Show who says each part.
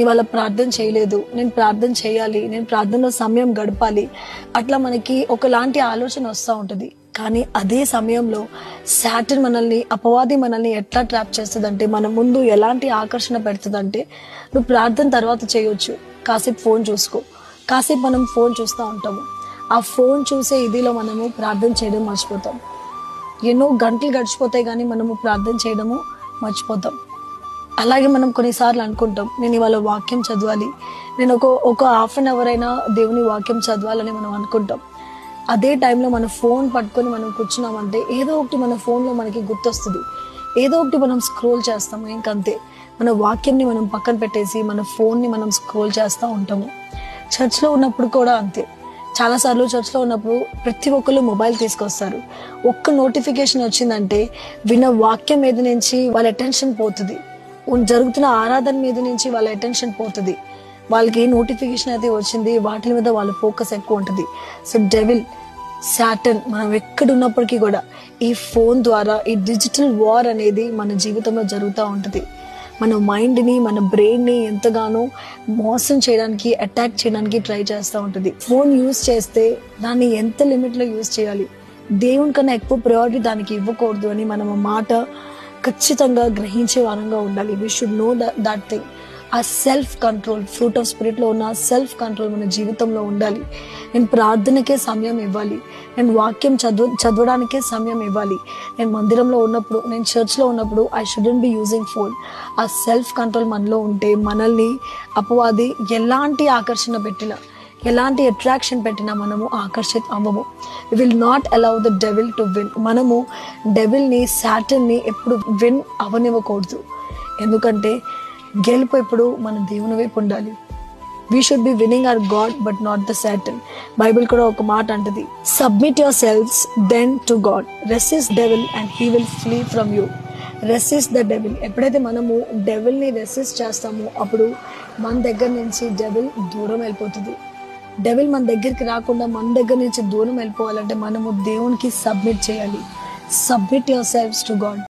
Speaker 1: ఇవాళ ప్రార్థన చేయలేదు, నేను ప్రార్థన చేయాలి, నేను ప్రార్థనలో సమయం గడపాలి, అట్లా మనకి ఒకలాంటి ఆలోచన వస్తూ ఉంటుంది. కానీ అదే సమయంలో సాటన్ మనల్ని, అపవాది మనల్ని ఎట్లా ట్రాప్ చేస్తుందంటే, మన ముందు ఎలాంటి ఆకర్షణ పెడుతుందంటే, నువ్వు ప్రార్థన తర్వాత చేయొచ్చు, కాసేపు ఫోన్ చూసుకో. కాసేపు మనం ఫోన్ చూస్తూ ఉంటాము. ఆ ఫోన్ చూసే ఇదిలో మనము ప్రార్థన చేయడం మర్చిపోతాం. ఎన్నో గంటలు గడిచిపోతాయి కానీ మనము ప్రార్థన చేయడము మర్చిపోతాం. అలాగే మనం కొన్నిసార్లు అనుకుంటాం, నేను ఇవాళ వాక్యం చదవాలి, నేను ఒక హాఫ్ అన్ అవర్ అయినా దేవుని వాక్యం చదవాలని మనం అనుకుంటాం. అదే టైంలో మన ఫోన్ పట్టుకొని మనం కూర్చున్నామంటే ఏదో ఒకటి మన ఫోన్లో మనకి గుర్తొస్తుంది, ఏదో ఒకటి మనం స్క్రోల్ చేస్తాము. ఇంకంతే, మన వాక్యంని మనం పక్కన పెట్టేసి మన ఫోన్ని మనం స్క్రోల్ చేస్తూ ఉంటాము. చర్చ్లో ఉన్నప్పుడు కూడా అంతే. చాలాసార్లు చర్చ్లో ఉన్నప్పుడు ప్రతి ఒక్కరు మొబైల్ తీసుకొస్తారు. ఒక్క నోటిఫికేషన్ వచ్చిందంటే విన్న వాక్యం మీద నుంచి వాళ్ళ అటెన్షన్ పోతుంది, జరుగుతున్న ఆరాధన మీద నుంచి వాళ్ళ అటెన్షన్ పోతుంది. వాళ్ళకి ఏ నోటిఫికేషన్ అయితే వచ్చింది వాటి మీద వాళ్ళ ఫోకస్ ఎక్కువ ఉంటుంది. సో డెవిల్, సాటన్ మనం ఎక్కడున్నప్పటికీ కూడా ఈ ఫోన్ ద్వారా ఈ డిజిటల్ వార్ అనేది మన జీవితంలో జరుగుతూ ఉంటుంది. మన మైండ్ని, మన బ్రెయిన్ని ఎంతగానో మోసం చేయడానికి, అటాక్ చేయడానికి ట్రై చేస్తూ ఉంటుంది. ఫోన్ యూజ్ చేస్తే దాన్ని ఎంత లిమిట్లో యూజ్ చేయాలి, దేవుని కన్నా ఎక్కువ ప్రయారిటీ దానికి ఇవ్వకూడదు అని మనం మాట ఖచ్చితంగా గ్రహించే వారంగా ఉండాలి. We should know that thing. ఆ సెల్ఫ్ కంట్రోల్, ఫ్రూట్ ఆఫ్ స్పిరిట్లో ఉన్న సెల్ఫ్ కంట్రోల్ మన జీవితంలో ఉండాలి. నేను ప్రార్థనకే సమయం ఇవ్వాలి, నేను వాక్యం చదవడానికే సమయం ఇవ్వాలి. నేను మందిరంలో ఉన్నప్పుడు, నేను చర్చ్లో ఉన్నప్పుడు I shouldn't be using phone. ఆ సెల్ఫ్ కంట్రోల్ మనలో ఉంటే మనల్ని అపవాది ఎలాంటి ఆకర్షణ పెట్టినా, ఎలాంటి అట్రాక్షన్ పెట్టినా మనము ఆకర్షిత అవ్వము. We will not allow the devil to win. మనము డెవిల్ని, సాటన్ని ఎప్పుడు విన్ అవనివ్వకూడదు. ఎందుకంటే గెలుపు ఎప్పుడు మన దేవుని వైపు ఉండాలి. We should be winning our God but not the Satan. Bible కూడా ఒక మాట అంటది, submit yourselves then to God, resist devil and he will flee from you. Resist the devil. ఎప్పుడైతే మనము డెవిల్ని రెసిస్ట్ చేస్తామో అప్పుడు మన దగ్గర నుంచి డెవిల్ దూరం వెళ్ళిపోతుంది. డెవిల్ మన దగ్గరికి రాకుండా మన దగ్గర నుంచి దూరం వెళ్ళిపోవాలంటే మనము దేవునికి సబ్మిట్ చేయాలి. Submit your selves to God.